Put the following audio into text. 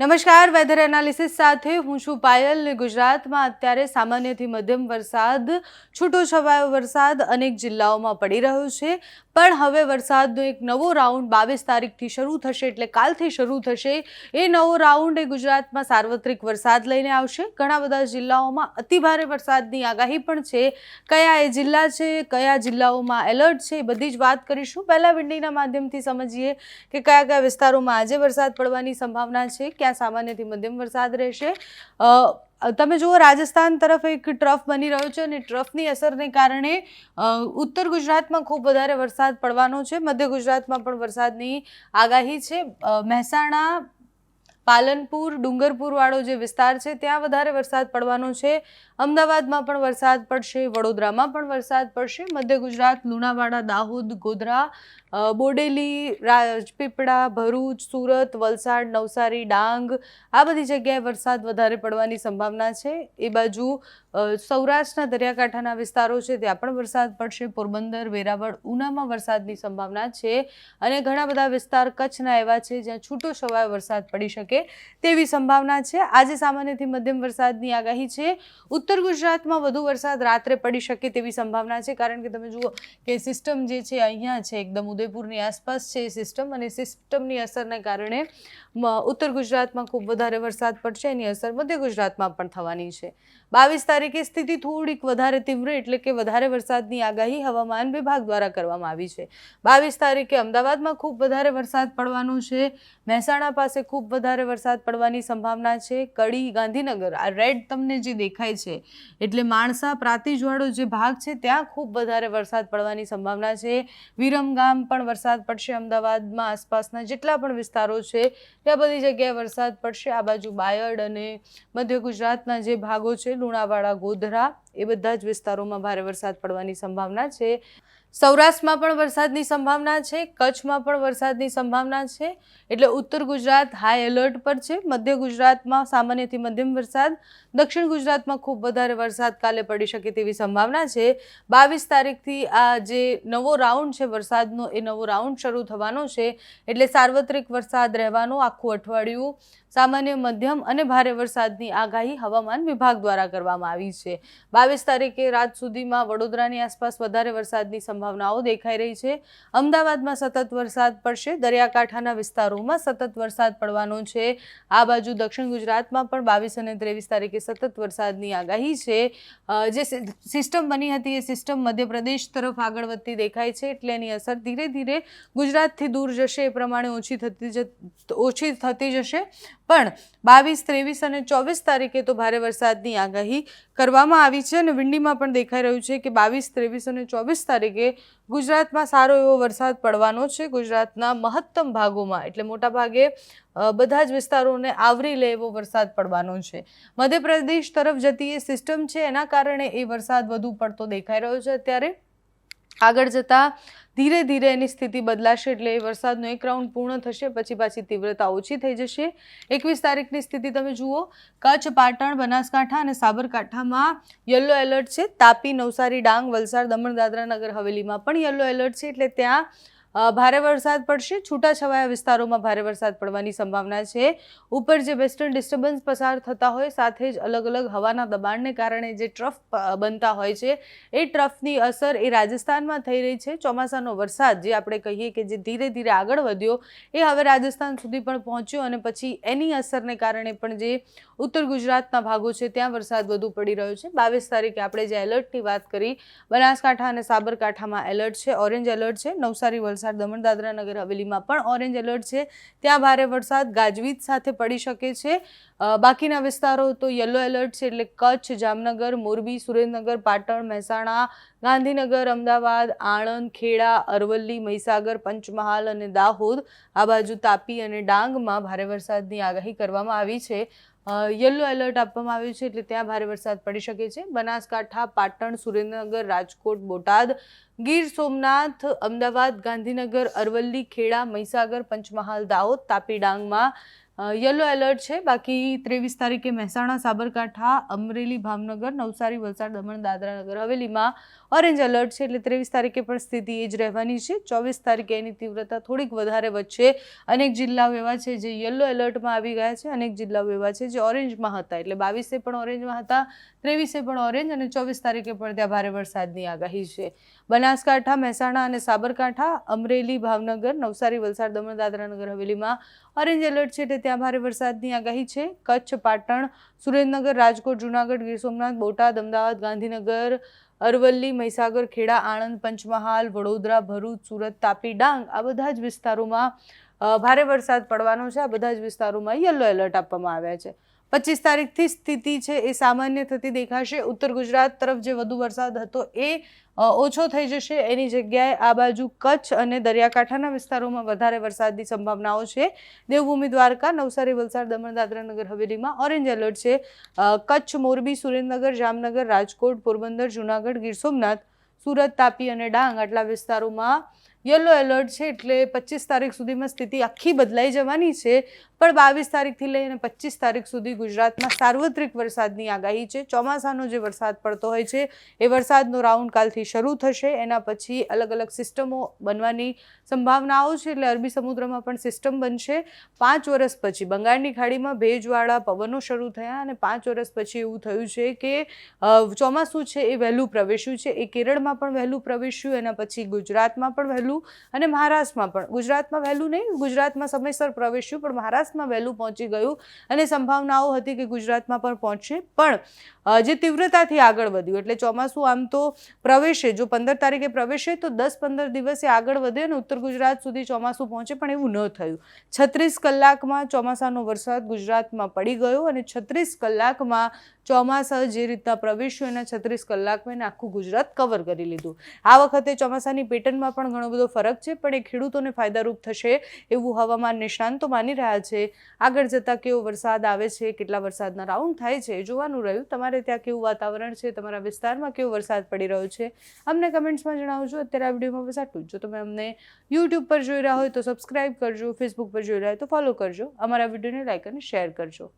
નમસ્કાર, weather analysis સાથે હું છું પાયલ. ગુજરાતમાં અત્યારે સામાન્યથી મધ્યમ વરસાદ, છૂટોછવાયો વરસાદ અનેક જિલ્લાઓમાં પડી રહ્યો છે. પણ હવે વરસાદનો એક નવો રાઉન્ડ 22 તારીખથી શરૂ થશે, એટલે કાલથી શરૂ થશે. એ નવો રાઉન્ડ એ ગુજરાતમાં સાર્વત્રિક વરસાદ લઈને આવશે. ઘણા બધા જિલ્લાઓમાં અતિભારે વરસાદની આગાહી પણ છે. કયા એ જિલ્લા છે, કયા જિલ્લાઓમાં એલર્ટ છે, એ બધી જ વાત કરીશું. પહેલા વિંડીના માધ્યમથી સમજીએ કે કયા કયા વિસ્તારોમાં આજે વરસાદ પડવાની સંભાવના છે, ક્યાં સામાન્યથી મધ્યમ વરસાદ રહેશે. તમે જુઓ, રાજસ્થાન તરફ એક ટ્રફ બની રહ્યો છે અને ટ્રફની અસરને કારણે ઉત્તર ગુજરાતમાં ખૂબ વધારે વરસાદ પડવાનો છે. મધ્ય ગુજરાતમાં પણ વરસાદની આગાહી છે. મહેસાણા, પાલનપુર, ડુંગરપુરવાળો જે વિસ્તાર છે ત્યાં વધારે વરસાદ પડવાનો છે. અમદાવાદમાં પણ વરસાદ પડશે, વડોદરામાં પણ વરસાદ પડશે. મધ્ય ગુજરાત, લુણાવાડા, દાહોદ, ગોધરા, બોડેલી, રાજપીપળા, ભરૂચ, સુરત, વલસાડ, નવસારી, ડાંગ, આ બધી જગ્યાએ વરસાદ વધારે પડવાની સંભાવના છે. એ બાજુ સૌરાષ્ટ્રના દરિયાકાંઠાના વિસ્તારો છે ત્યાં પણ વરસાદ પડશે. પોરબંદર, વેરાવળ, ઉનામાં વરસાદની સંભાવના છે અને ઘણા બધા વિસ્તાર કચ્છના એવા છે જ્યાં છૂટો છવાયો વરસાદ પડી શકે તેવી સંભાવના છે. આજે સામાન્યથી મધ્યમ વરસાદની આગાહી છે. ઉત્તર ગુજરાતમાં વધુ વરસાદ રાત્રે પડી શકે તેવી સંભાવના છે, કારણ કે તમે જુઓ કે સિસ્ટમ જે છે અહીંયા છે, એકદમ ઉદયપુરની આસપાસ છે સિસ્ટમ, અને સિસ્ટમની અસરને કારણે ઉત્તર ગુજરાતમાં ખૂબ વધારે વરસાદ પડશે. એની અસર મધ્ય ગુજરાતમાં પણ થવાની છે. 22 તારીખે સ્થિતિ થોડીક વધારે તીવ્ર, એટલે કે વધારે વરસાદની આગાહી હવામાન વિભાગ દ્વારા કરવામાં આવી છે. 22 તારીખે અમદાવાદમાં ખૂબ વધારે વરસાદ પડવાનો છે. મહેસાણા પાસે ખૂબ વધારે વરસાદ પડવાની સંભાવના છે. કડી, ગાંધીનગર, આ રેડ તમને જે દેખાય છે એટલે માણસા, પ્રાતિજવાળો જે ભાગ છે ત્યાં ખૂબ વધારે વરસાદ પડવાની સંભાવના છે. વિરમગામ પણ વરસાદ પડશે. અમદાવાદમાં આસપાસના જેટલા પણ વિસ્તારો છે ત્યાં બધી જગ્યાએ વરસાદ પડશે. આ બાજુ બાયડ અને મધ્ય ગુજરાતના જે ભાગો છે, લુણાવાડા, ગોધરા, એ બધા જ વિસ્તારોમાં ભારે વરસાદ પડવાની સંભાવના છે. સૌરાષ્ટ્રમાં પણ વરસાદની સંભાવના છે. કચ્છમાં પણ વરસાદની સંભાવના છે. એટલે ઉત્તર ગુજરાત હાઈ એલર્ટ પર છે. મધ્ય ગુજરાતમાં સામાન્યથી મધ્યમ વરસાદ, દક્ષિણ ગુજરાતમાં ખૂબ વધારે વરસાદ કાલે પડી શકે તેવી સંભાવના છે. 22 તારીખથી આ જે નવો રાઉન્ડ છે વરસાદનો, એ નવો રાઉન્ડ શરૂ થવાનો છે. એટલે સાર્વત્રિક વરસાદ રહેવાનો. આખું અઠવાડિયું સામાન્ય, મધ્યમ અને ભારે વરસાદની આગાહી હવામાન વિભાગ દ્વારા કરવામાં આવી છે. 22 તારીખે રાત સુધીમાં વડોદરાની આસપાસ વધારે વરસાદની સંભાવનાઓ દેખાઈ રહી છે. અમદાવાદમાં સતત વરસાદ પડશે. દરિયાકાંઠાના વિસ્તારોમાં સતત વરસાદ પડવાનો છે. આ બાજુ દક્ષિણ ગુજરાતમાં પણ 22 અને 23 તારીખે સતત વરસાદની આગાહી છે. જે સિસ્ટમ બની હતી એ સિસ્ટમ મધ્યપ્રદેશ તરફ આગળ વધતી દેખાય છે, એટલે એની અસર ધીરે ધીરે ગુજરાતથી દૂર જશે, એ પ્રમાણે ઓછી થતી જશે. પણ 22, 23 અને 24 તારીખે તો ભારે વરસાદની આગાહી કરવામાં આવી છે અને વિંડીમાં પણ દેખાઈ રહ્યું છે કે 22, 23 અને 24 તારીખે ગુજરાતમાં સારો એવો વરસાદ પડવાનો છે. ગુજરાતના મહત્તમ ભાગોમાં, એટલે મોટા ભાગે બધા જ વિસ્તારોને આવરી લે એવો વરસાદ પડવાનો છે. મધ્યપ્રદેશ તરફ જતી એ સિસ્ટમ છે, એના કારણે એ વરસાદ વધુ પડતો દેખાઈ રહ્યો છે. અત્યારે આગળ જતા ધીરે ધીરે એની સ્થિતિ બદલાશે, એટલે એ વરસાદનો એક રાઉન્ડ પૂર્ણ થશે પછી પાછી તીવ્રતા ઓછી થઈ જશે. 21 તારીખની સ્થિતિ તમે જુઓ, કચ્છ, પાટણ, બનાસકાંઠા અને સાબરકાંઠામાં યલો એલર્ટ છે. તાપી, નવસારી, ડાંગ, વલસાડ, દમણ, દાદરા, નગર હવેલીમાં પણ યલો એલર્ટ છે, એટલે ત્યાં ભારે વરસાદ પડશે. છૂટાછવાયા વિસ્તારોમાં ભારે વરસાદ પડવાની સંભાવના છે. ઉપર જે વેસ્ટર્ન ડિસ્ટર્બન્સ પસાર થતા હોય, સાથે જ અલગ અલગ હવાના દબાણને કારણે જે ટ્રફ બનતા હોય છે, એ ટ્રફની અસર એ રાજસ્થાનમાં થઈ રહી છે. ચોમાસાનો વરસાદ જે આપણે કહીએ કે જે ધીરે ધીરે આગળ વધ્યો, એ હવે રાજસ્થાન સુધી પણ પહોંચ્યો અને પછી એની અસરને કારણે પણ જે ઉત્તર ગુજરાતના ભાગો છે ત્યાં વરસાદ વધુ પડી રહ્યો છે. 22 તારીખે આપણે જે એલર્ટની વાત કરી, બનાસકાંઠા અને સાબરકાંઠામાં એલર્ટ છે, ઓરેન્જ એલર્ટ છે. નવસારી, વલસાડ, દમણ, દાદરા, નગર હવેલીમાં પણ ઓરેન્જ એલર્ટ છે. ત્યાં ભારે વરસાદ ગાજવીજ સાથે પડી શકે છે. બાકીના વિસ્તારો તો યલો એલર્ટ છે, એટલે કચ્છ, જામનગર, મોરબી, સુરેન્દ્રનગર, પાટણ, મહેસાણા, ગાંધીનગર, અમદાવાદ, આણંદ, ખેડા, અરવલ્લી, મહીસાગર, પંચમહાલ અને દાહોદ, આ બાજુ તાપી અને ડાંગમાં ભારે વરસાદની આગાહી કરવામાં આવી છે. યલો એલર્ટ આપવામાં આવ્યું છે, એટલે ત્યાં ભારે વરસાદ પડી શકે છે. બનાસકાંઠા, પાટણ, સુરેન્દ્રનગર, રાજકોટ, બોટાદ, ગીર સોમનાથ, અમદાવાદ, ગાંધીનગર, અરવલ્લી, ખેડા, મહીસાગર, પંચમહાલ, દાહોદ, તાપી, ડાંગમાં યલો એલર્ટ છે. બાકી 23 તારીખે મહેસાણા, સાબરકાંઠા, અમરેલી, ભાવનગર, નવસારી, વલસાડ, દમણ, દાદરા નગર હવેલીમાં ઓરેન્જ એલર્ટ છે. એટલે 23 તારીખે પણ સ્થિતિ એ જ રહેવાની છે. 24 તારીખે એની તીવ્રતા થોડીક વધારે વધશે. અનેક જિલ્લાઓ એવા છે જે યલો એલર્ટમાં આવી ગયા છે, અનેક જિલ્લાઓ એવા છે જે ઓરેન્જમાં હતા. એટલે 22 પણ ઓરેન્જમાં હતા, 23 પણ ઓરેન્જ અને 24 તારીખે પણ ત્યાં ભારે વરસાદની આગાહી છે. બનાસકાંઠા, મહેસાણા અને સાબરકાંઠા, અમરેલી, ભાવનગર, નવસારી, વલસાડ, દમણ, દાદરા નગર હવેલીમાં ઓરેન્જ એલર્ટ છે. એટલે ત્યાં ભારે વરસાદની આગાહી છે. કચ્છ, પાટણ, સુરેન્દ્રનગર, રાજકોટ, જૂનાગઢ, ગીર સોમનાથ, બોટાદ, અમદાવાદ, ગાંધીનગર, અરવલ્લી, મહીસાગર, ખેડા, આણંદ, પંચમહાલ, વડોદરા, ભરૂચ, સુરત, તાપી, ડાંગ આ બધા જ વિસ્તારોમાં ભારે વરસાદ પડવાનો છે. આ બધા જ વિસ્તારોમાં યલો એલર્ટ આપવામાં આવ્યા છે. 25 તારીખથી સ્થિતિ છે એ સામાન્ય થતી દેખાશે. ઉત્તર ગુજરાત તરફ જે વધુ વરસાદ હતો એ ઓછો થઈ જશે. એની જગ્યાએ આ બાજુ કચ્છ અને દરિયાકાંઠાના વિસ્તારોમાં વધારે વરસાદની સંભાવનાઓ છે. દેવભૂમિ, દ્વારકા, નવસારી, વલસાડ, દમણ, દાદરા નગર હવેલીમાં ઓરેન્જ એલર્ટ છે. કચ્છ, મોરબી, સુરેન્દ્રનગર, જામનગર, રાજકોટ, પોરબંદર, જૂનાગઢ, ગીર સોમનાથ, સુરત, તાપી અને ડાંગ આટલા વિસ્તારોમાં યલો એલર્ટ છે. એટલે 25 તારીખ સુધીમાં સ્થિતિ આખી બદલાઈ જવાની છે. પણ 22 તારીખથી લઈને 25 તારીખ સુધી ગુજરાતમાં સાર્વત્રિક વરસાદની આગાહી છે. ચોમાસાનો જે વરસાદ પડતો હોય છે એ વરસાદનો રાઉન્ડ કાલથી શરૂ થશે. એના પછી અલગ અલગ સિસ્ટમો બનવાની સંભાવનાઓ છે. એટલે અરબી સમુદ્રમાં પણ સિસ્ટમ બનશે. 5 વર્ષ પછી બંગાળની ખાડીમાં ભેજવાળા પવનો શરૂ થયા અને 5 વર્ષ પછી એવું થયું છે કે ચોમાસું છે એ વહેલું પ્રવેશ્યું છે. એ કેરળમાં પણ વહેલું પ્રવેશ્યું, એના પછી ગુજરાતમાં પણ વહેલું અને મહારાષ્ટ્રમાં પણ. ગુજરાતમાં વહેલું નહીં, ગુજરાતમાં સમયસર પ્રવેશ્યું, પણ મહારાષ્ટ્રમાં વહેલું પહોંચી ગયું અને સંભાવનાઓ હતી કે ગુજરાતમાં પણ પહોંચશે. પણ જે તીવ્રતાથી આગળ વધ્યું એટલે ચોમાસું આમ તો પ્રવેશે, જો 15 તારીખે પ્રવેશે તો 10-15 દિવસે આગળ વધે અને ઉત્તર ગુજરાત સુધી ચોમાસું પહોંચે, પણ એવું ન થયું. 36 કલાકમાં ચોમાસાનો વરસાદ ગુજરાતમાં પડી ગયો અને 36 કલાકમાં ચોમાસા જે રીતના પ્રવેશ્યું એના 36 કલાકમાં એને આખું ગુજરાત કવર કરી લીધું. આ વખતે ચોમાસાની પેટર્નમાં પણ ઘણો બધો ફરક છે, પણ એ ખેડૂતોને ફાયદારૂપ થશે એવું હવામાન નિષ્ણાંતો માની રહ્યા છે. આગળ જતાં કેવો વરસાદ આવે છે, કેટલા વરસાદના રાઉન્ડ થાય છે એ જોવાનું રહ્યું. તમારે ત્યાં કેવું વાતાવરણ છે, તમારા વિસ્તારમાં કેવો વરસાદ પડી રહ્યો છે, અમને કમેન્ટ્સમાં જણાવજો. અત્યારે આ વિડીયોમાં બસ આટલું જ. જો તમે અમને યુટ્યુબ પર જોઈ રહ્યા હોય તો સબસ્ક્રાઇબ કરજો, ફેસબુક પર જોઈ રહ્યા હોય તો ફોલો કરજો, અમારા વિડીયોને લાઇક અને શેર કરજો.